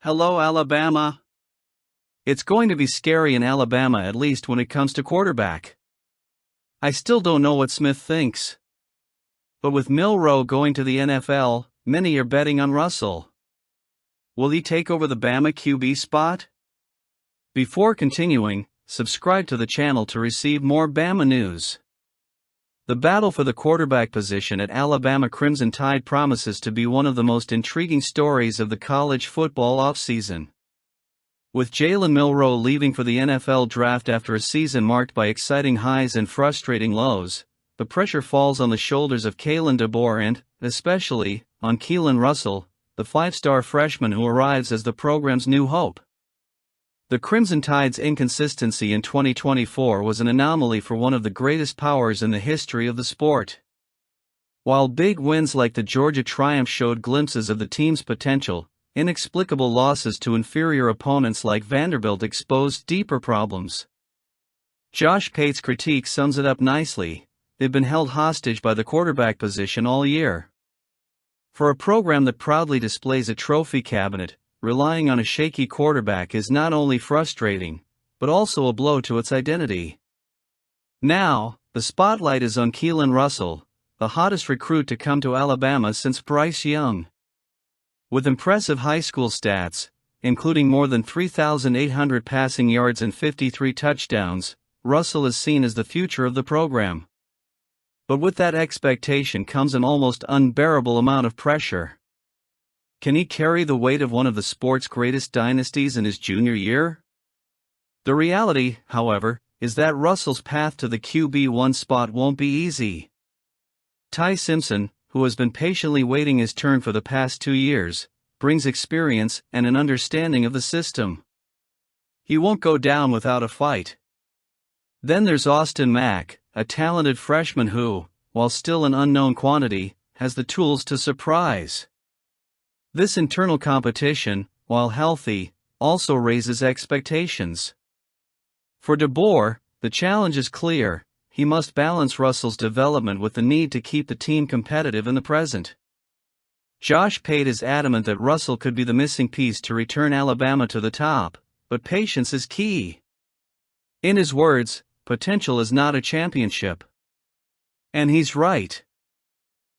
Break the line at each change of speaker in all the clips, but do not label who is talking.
Hello, Alabama. It's going to be scary in Alabama, at least when it comes to quarterback. I still don't know what Smith thinks. But with Milroe going to the NFL, many are betting on Russell. Will he take over the Bama QB spot? Before continuing, subscribe to the channel to receive more Bama news. The battle for the quarterback position at Alabama Crimson Tide promises to be one of the most intriguing stories of the college football offseason. With Jalen Milroe leaving for the NFL draft after a season marked by exciting highs and frustrating lows, the pressure falls on the shoulders of DeBoer and, especially, on Jalen Russell, the five-star freshman who arrives as the program's new hope. The Crimson Tide's inconsistency in 2024 was an anomaly for one of the greatest powers in the history of the sport. While big wins like the Georgia Triumph showed glimpses of the team's potential, inexplicable losses to inferior opponents like Vanderbilt exposed deeper problems. Josh Pate's critique sums it up nicely: they've been held hostage by the quarterback position all year. For a program that proudly displays a trophy cabinet, relying on a shaky quarterback is not only frustrating, but also a blow to its identity. Now, the spotlight is on Jalen Russell, the hottest recruit to come to Alabama since Bryce Young. With impressive high school stats, including more than 3,800 passing yards and 53 touchdowns, Russell is seen as the future of the program. But with that expectation comes an almost unbearable amount of pressure. Can he carry the weight of one of the sport's greatest dynasties in his junior year? The reality, however, is that Russell's path to the QB1 spot won't be easy. Ty Simpson, who has been patiently waiting his turn for the past 2 years, brings experience and an understanding of the system. He won't go down without a fight. Then there's Austin Mack, a talented freshman who, while still an unknown quantity, has the tools to surprise. This internal competition, while healthy, also raises expectations. For DeBoer, the challenge is clear: he must balance Russell's development with the need to keep the team competitive in the present. Josh Pate is adamant that Russell could be the missing piece to return Alabama to the top, but patience is key. In his words, potential is not a championship. And he's right.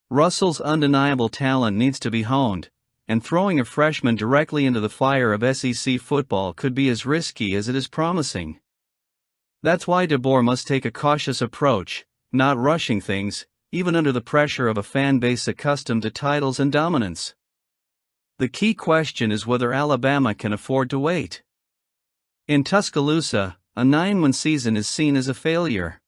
Russell's undeniable talent needs to be honed, and throwing a freshman directly into the fire of SEC football could be as risky as it is promising. That's why DeBoer must take a cautious approach, not rushing things, even under the pressure of a fan base accustomed to titles and dominance. The key question is whether Alabama can afford to wait. In Tuscaloosa, a 9-win season is seen as a failure.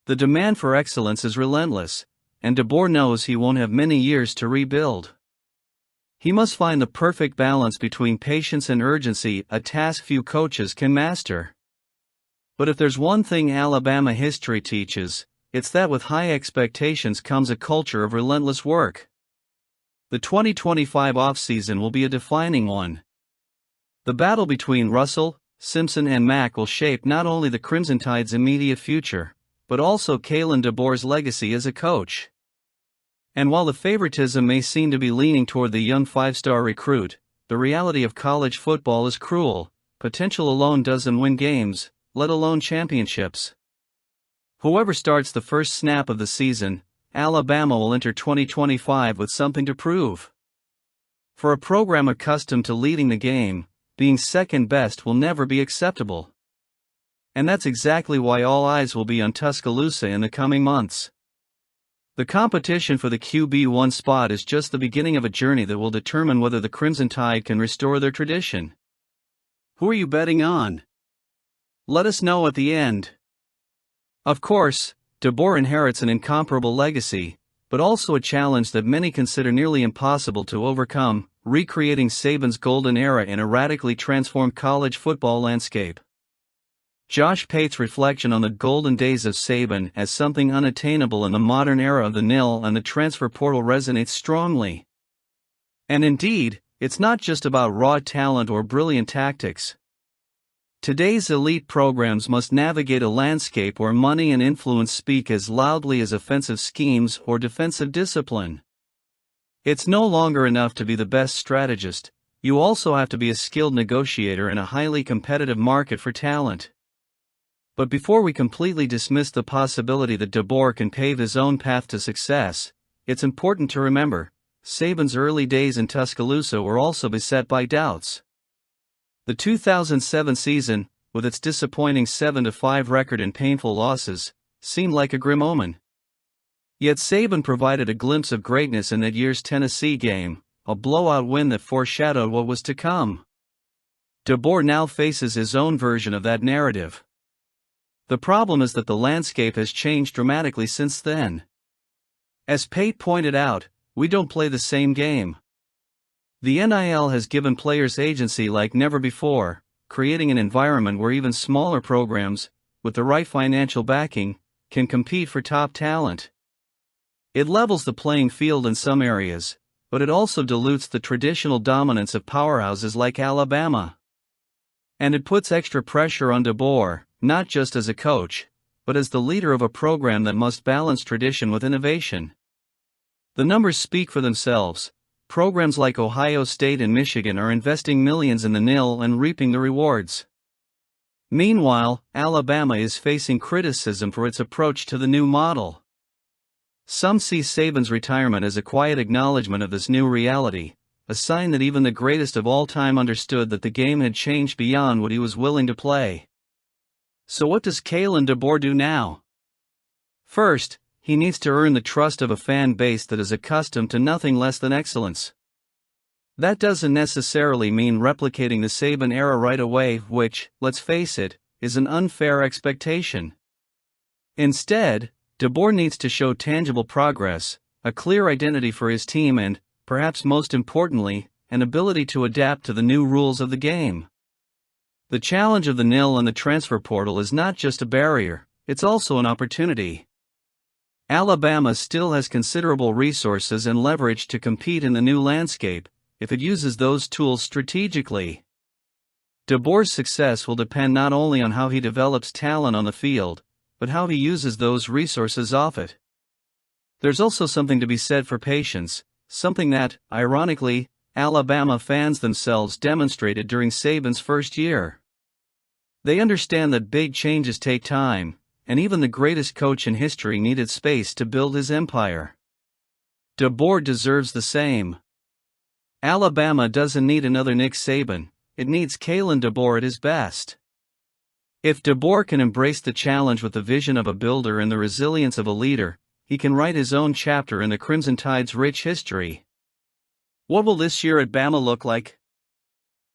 The demand for excellence is relentless, and DeBoer knows he won't have many years to rebuild. He must find the perfect balance between patience and urgency, a task few coaches can master. But if there's one thing Alabama history teaches, it's that with high expectations comes a culture of relentless work. The 2025 offseason will be a defining one. The battle between Russell, Simpson and Mack will shape not only the Crimson Tide's immediate future, but also Jalen DeBoer's legacy as a coach. And while the favoritism may seem to be leaning toward the young five-star recruit, the reality of college football is cruel: potential alone doesn't win games, let alone championships. Whoever starts the first snap of the season, Alabama will enter 2025 with something to prove. For a program accustomed to leading the game, being second best will never be acceptable. And that's exactly why all eyes will be on Tuscaloosa in the coming months. The competition for the QB1 spot is just the beginning of a journey that will determine whether the Crimson Tide can restore their tradition. Who are you betting on? Let us know at the end. Of course, DeBoer inherits an incomparable legacy, but also a challenge that many consider nearly impossible to overcome: recreating Saban's golden era in a radically transformed college football landscape. Josh Pate's reflection on the golden days of Saban as something unattainable in the modern era of the NIL and the transfer portal resonates strongly. And indeed, it's not just about raw talent or brilliant tactics. Today's elite programs must navigate a landscape where money and influence speak as loudly as offensive schemes or defensive discipline. It's no longer enough to be the best strategist, You also have to be a skilled negotiator in a highly competitive market for talent. But before we completely dismiss the possibility that DeBoer can pave his own path to success, it's important to remember, Saban's early days in Tuscaloosa were also beset by doubts. The 2007 season, with its disappointing 7-5 record and painful losses, seemed like a grim omen. Yet Saban provided a glimpse of greatness in that year's Tennessee game, a blowout win that foreshadowed what was to come. DeBoer now faces his own version of that narrative. The problem is that the landscape has changed dramatically since then. As Pate pointed out, we don't play the same game. The NIL has given players agency like never before, creating an environment where even smaller programs, with the right financial backing, can compete for top talent. It levels the playing field in some areas, but it also dilutes the traditional dominance of powerhouses like Alabama. And it puts extra pressure on DeBoer, not just as a coach, but as the leader of a program that must balance tradition with innovation. The numbers speak for themselves. Programs like Ohio State and Michigan are investing millions in the NIL and reaping the rewards. Meanwhile, Alabama is facing criticism for its approach to the new model. Some see Saban's retirement as a quiet acknowledgement of this new reality, a sign that even the greatest of all time understood that the game had changed beyond what he was willing to play. So what does Kalen DeBoer do now? First, he needs to earn the trust of a fan base that is accustomed to nothing less than excellence. That doesn't necessarily mean replicating the Saban era right away, which, let's face it, is an unfair expectation. Instead, DeBoer needs to show tangible progress, a clear identity for his team and, perhaps most importantly, an ability to adapt to the new rules of the game. The challenge of the NIL and the transfer portal is not just a barrier, it's also an opportunity. Alabama still has considerable resources and leverage to compete in the new landscape, if it uses those tools strategically. DeBoer's success will depend not only on how he develops talent on the field, but how he uses those resources off it. There's also something to be said for patience, something that, ironically, Alabama fans themselves demonstrated during Saban's first year. They understand that big changes take time, and even the greatest coach in history needed space to build his empire. DeBoer deserves the same. Alabama doesn't need another Nick Saban, it needs Kalen DeBoer at his best. If DeBoer can embrace the challenge with the vision of a builder and the resilience of a leader, he can write his own chapter in the Crimson Tide's rich history. What will this year at Bama look like?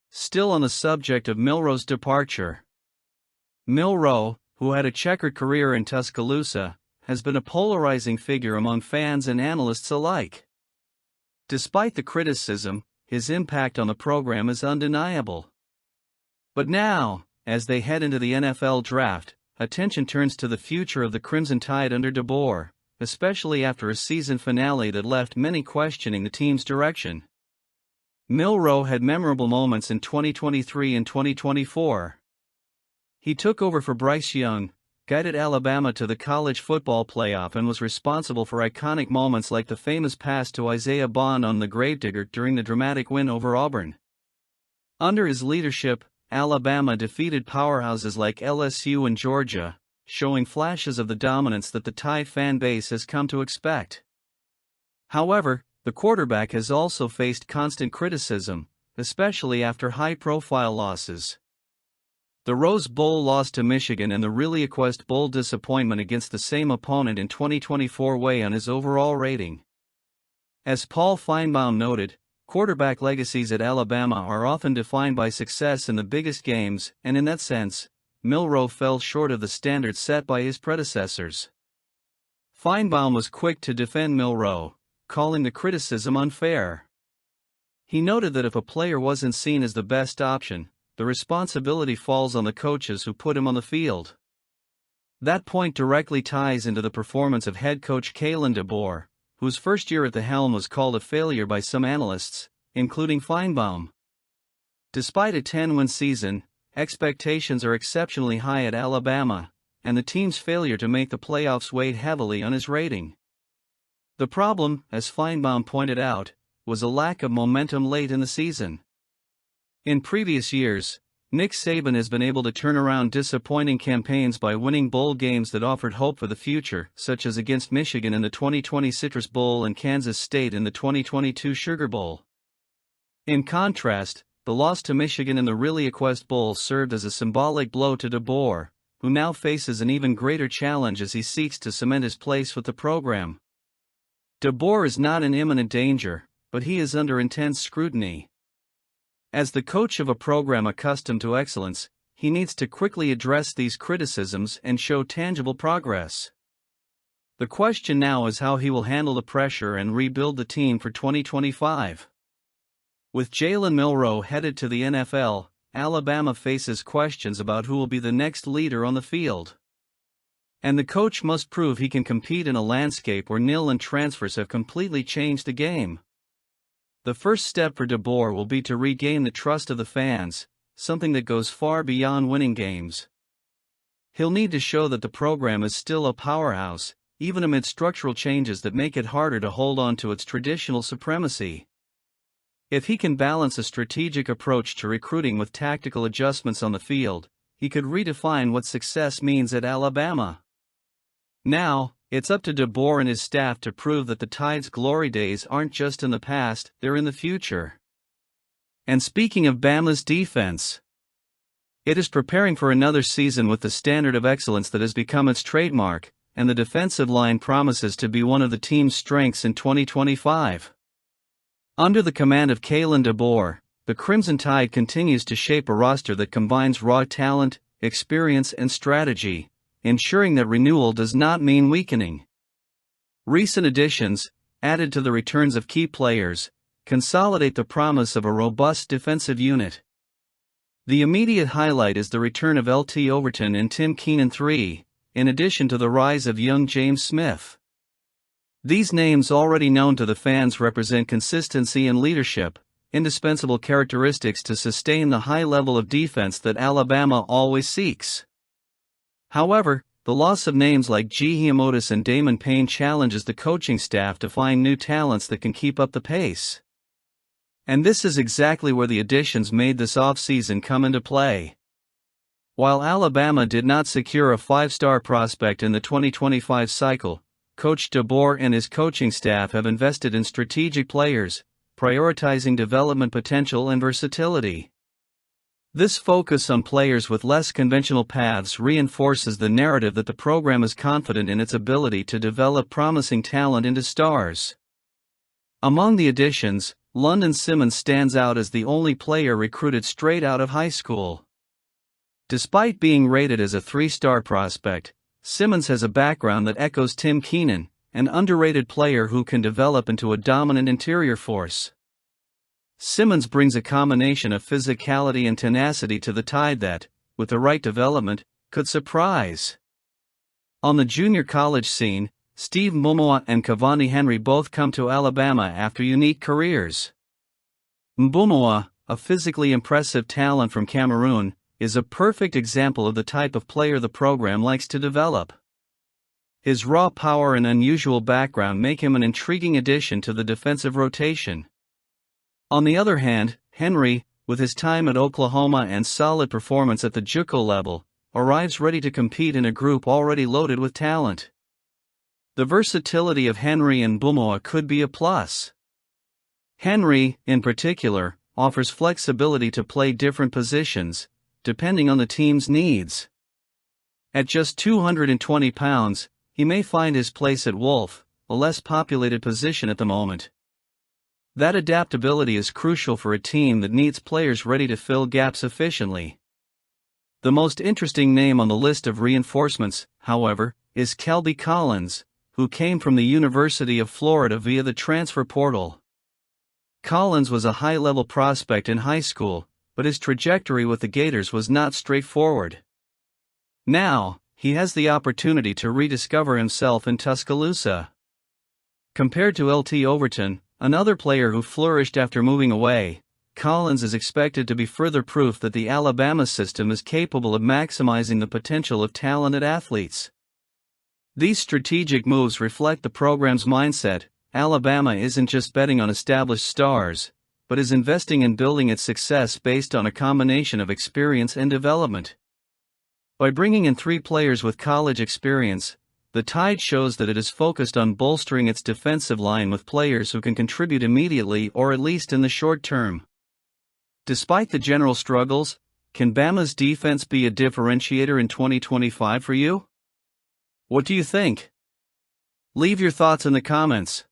Still on the subject of Milroe's departure. Milroe, who had a checkered career in Tuscaloosa, has been a polarizing figure among fans and analysts alike. Despite the criticism, his impact on the program is undeniable. But now, as they head into the NFL draft, attention turns to the future of the Crimson Tide under DeBoer, especially after a season finale that left many questioning the team's direction. Milroe had memorable moments in 2023 and 2024. He took over for Bryce Young, guided Alabama to the college football playoff and was responsible for iconic moments like the famous pass to Isaiah Bond on the Gravedigger during the dramatic win over Auburn. Under his leadership, Alabama defeated powerhouses like LSU and Georgia, showing flashes of the dominance that the Tide fan base has come to expect. However, the quarterback has also faced constant criticism, especially after high-profile losses. The Rose Bowl loss to Michigan and the ReliaQuest Bowl disappointment against the same opponent in 2024 weigh on his overall rating. As Paul Feinbaum noted, quarterback legacies at Alabama are often defined by success in the biggest games, and in that sense, Milroe fell short of the standards set by his predecessors. Feinbaum was quick to defend Milroe, calling the criticism unfair. He noted that if a player wasn't seen as the best option, the responsibility falls on the coaches who put him on the field. That point directly ties into the performance of head coach Kalen DeBoer, whose first year at the helm was called a failure by some analysts, including Feinbaum. Despite a 10-win season, expectations are exceptionally high at Alabama, and the team's failure to make the playoffs weighed heavily on his rating. The problem, as Feinbaum pointed out, was a lack of momentum late in the season. In previous years, Nick Saban has been able to turn around disappointing campaigns by winning bowl games that offered hope for the future, such as against Michigan in the 2020 Citrus Bowl and Kansas State in the 2022 Sugar Bowl. In contrast, the loss to Michigan in the ReliaQuest Bowl served as a symbolic blow to DeBoer, who now faces an even greater challenge as he seeks to cement his place with the program. DeBoer is not in imminent danger, but he is under intense scrutiny. As the coach of a program accustomed to excellence, he needs to quickly address these criticisms and show tangible progress. The question now is how he will handle the pressure and rebuild the team for 2025. With Jalen Milroe headed to the NFL, Alabama faces questions about who will be the next leader on the field. And the coach must prove he can compete in a landscape where nil and transfers have completely changed the game. The first step for DeBoer will be to regain the trust of the fans, something that goes far beyond winning games. He'll need to show that the program is still a powerhouse, even amid structural changes that make it harder to hold on to its traditional supremacy. If he can balance a strategic approach to recruiting with tactical adjustments on the field, he could redefine what success means at Alabama. Now, it's up to DeBoer and his staff to prove that the Tide's glory days aren't just in the past, they're in the future. And speaking of Bama's defense, it is preparing for another season with the standard of excellence that has become its trademark, and the defensive line promises to be one of the team's strengths in 2025. Under the command of Kalen DeBoer, the Crimson Tide continues to shape a roster that combines raw talent, experience, and strategy, ensuring that renewal does not mean weakening. Recent additions, added to the returns of key players, consolidate the promise of a robust defensive unit. The immediate highlight is the return of LT Overton and Tim Keenan III, in addition to the rise of young James Smith. These names already known to the fans represent consistency and leadership, indispensable characteristics to sustain the high level of defense that Alabama always seeks. However, the loss of names like G. Hiomotis and Damon Payne challenges the coaching staff to find new talents that can keep up the pace. And this is exactly where the additions made this offseason come into play. While Alabama did not secure a five-star prospect in the 2025 cycle, Coach DeBoer and his coaching staff have invested in strategic players, prioritizing development potential and versatility. This focus on players with less conventional paths reinforces the narrative that the program is confident in its ability to develop promising talent into stars. Among the additions, London Simmons stands out as the only player recruited straight out of high school. Despite being rated as a three-star prospect, Simmons has a background that echoes Tim Keenan, an underrated player who can develop into a dominant interior force. Simmons brings a combination of physicality and tenacity to the Tide that, with the right development, could surprise. On the junior college scene, Steve Mbumua and Cavani Henry both come to Alabama after unique careers. Mbumua, a physically impressive talent from Cameroon, is a perfect example of the type of player the program likes to develop. His raw power and unusual background make him an intriguing addition to the defensive rotation. On the other hand, Henry, with his time at Oklahoma and solid performance at the JUCO level, arrives ready to compete in a group already loaded with talent. The versatility of Henry and Mbumua could be a plus. Henry, in particular, offers flexibility to play different positions, depending on the team's needs. At just 220 pounds, he may find his place at Wolf, a less populated position at the moment. That adaptability is crucial for a team that needs players ready to fill gaps efficiently. The most interesting name on the list of reinforcements, however, is Kelby Collins, who came from the University of Florida via the transfer portal. Collins was a high-level prospect in high school, but his trajectory with the Gators was not straightforward. Now, he has the opportunity to rediscover himself in Tuscaloosa. Compared to LT Overton, another player who flourished after moving away, Collins is expected to be further proof that the Alabama system is capable of maximizing the potential of talented athletes. These strategic moves reflect the program's mindset. Alabama isn't just betting on established stars, but is investing in building its success based on a combination of experience and development. By bringing in 3 players with college experience, the Tide shows that it is focused on bolstering its defensive line with players who can contribute immediately or at least in the short term. Despite the general struggles, can Bama's defense be a differentiator in 2025 for you? What do you think? Leave your thoughts in the comments.